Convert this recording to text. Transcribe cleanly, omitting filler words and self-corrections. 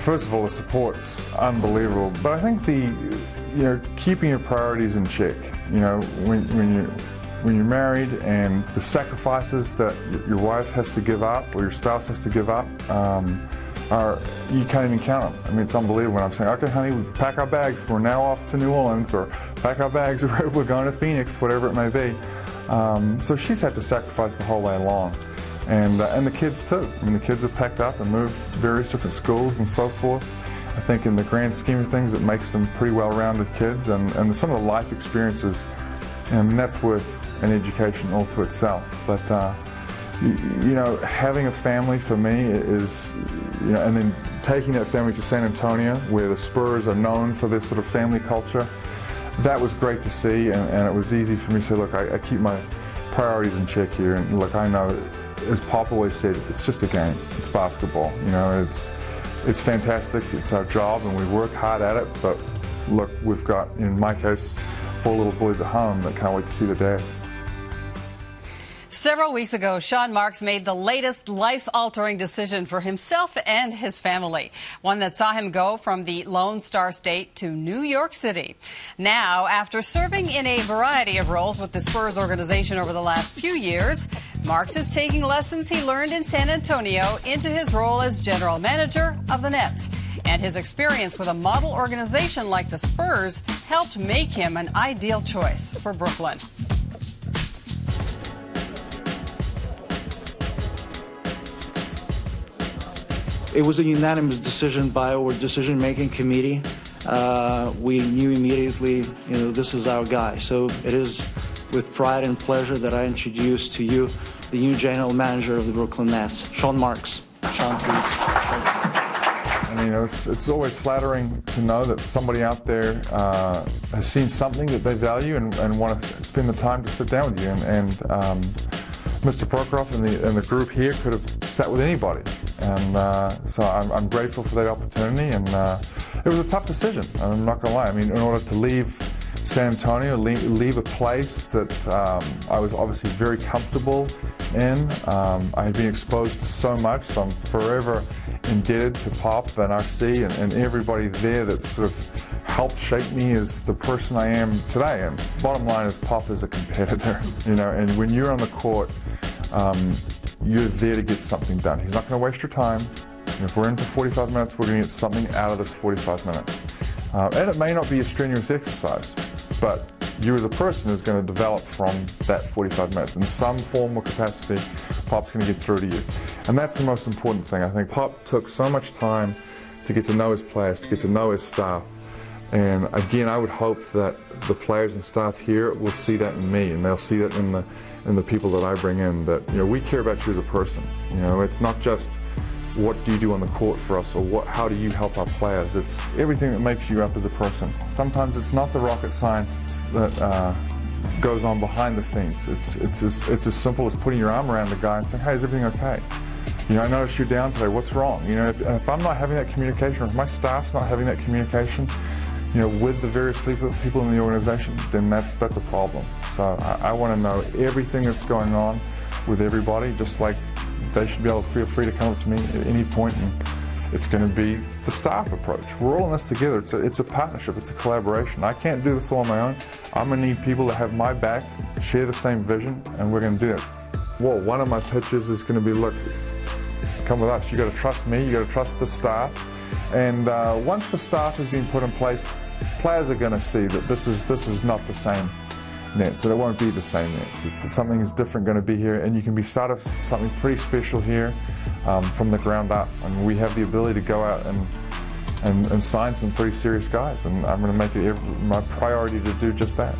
First of all, the support's unbelievable, but I think keeping your priorities in check. When you're married and the sacrifices that your wife has to give up or your spouse has to give up, you can't even count them. I mean, it's unbelievable when I'm saying, okay, honey, we pack our bags, we're now off to New Orleans, or pack our bags, we're going to Phoenix, whatever it may be. So she's had to sacrifice the whole way along. And the kids too. I mean, the kids have packed up and moved various different schools and so forth. I think in the grand scheme of things, it makes them pretty well-rounded kids, and some of the life experiences, and that's worth an education all to itself. But having a family for me is, and then taking that family to San Antonio, where the Spurs are known for this sort of family culture, that was great to see, and it was easy for me to say, look, I keep my priorities in check here, and look, I know, as Pop always said, it's just a game. It's basketball. It's fantastic. It's our job, and we work hard at it. But look, we've got, in my case, 4 little boys at home that can't wait to see their dad. Several weeks ago, Sean Marks made the latest life-altering decision for himself and his family, one that saw him go from the Lone Star State to New York City. Now, after serving in a variety of roles with the Spurs organization over the last few years, Marks is taking lessons he learned in San Antonio into his role as general manager of the Nets. And his experience with a model organization like the Spurs helped make him an ideal choice for Brooklyn. It was a unanimous decision by our decision-making committee. We knew immediately, this is our guy. So it is with pride and pleasure that I introduce to you the new general manager of the Brooklyn Nets, Sean Marks. Sean, please. It's always flattering to know that somebody out there has seen something that they value and want to spend the time to sit down with you. And Mr. Prokhorov and the group here could have sat with anybody. And so I'm grateful for that opportunity, and it was a tough decision, I'm not going to lie. I mean, in order to leave San Antonio, leave a place that I was obviously very comfortable in. I had been exposed to so much, so I'm forever indebted to Pop and RC and everybody there that sort of helped shape me as the person I am today. And bottom line is, Pop is a competitor, and when you're on the court, you're there to get something done. He's not going to waste your time. If we're in for 45 minutes, we're going to get something out of this 45 minutes. And it may not be a strenuous exercise, but you as a person is going to develop from that 45 minutes. In some form or capacity, Pop's going to get through to you. And that's the most important thing. I think Pop took so much time to get to know his players, to get to know his staff. And again, I would hope that the players and staff here will see that in me, and they'll see that in the people that I bring in, that we care about you as a person. It's not just what do you do on the court for us, or how do you help our players. It's everything that makes you up as a person. Sometimes it's not the rocket science that goes on behind the scenes. It's as simple as putting your arm around the guy and saying, hey, is everything okay? I noticed you're down today, what's wrong? If I'm not having that communication, or if my staff's not having that communication, with the various people in the organization, then that's a problem. So I want to know everything that's going on with everybody, just like they should be able to feel free to come up to me at any point, and it's going to be the staff approach. We're all in this together. It's a partnership. It's a collaboration. I can't do this all on my own. I'm going to need people that have my back, share the same vision, and we're going to do it. Well, one of my pitches is going to be, look, come with us. You got to trust me. You got to trust the staff. And once the staff has been put in place, players are going to see that this is not the same Nets, and it won't be the same Nets. Something is different going to be here, and you can be part of something pretty special here from the ground up. And we have the ability to go out and sign some pretty serious guys, and I'm going to make it my priority to do just that.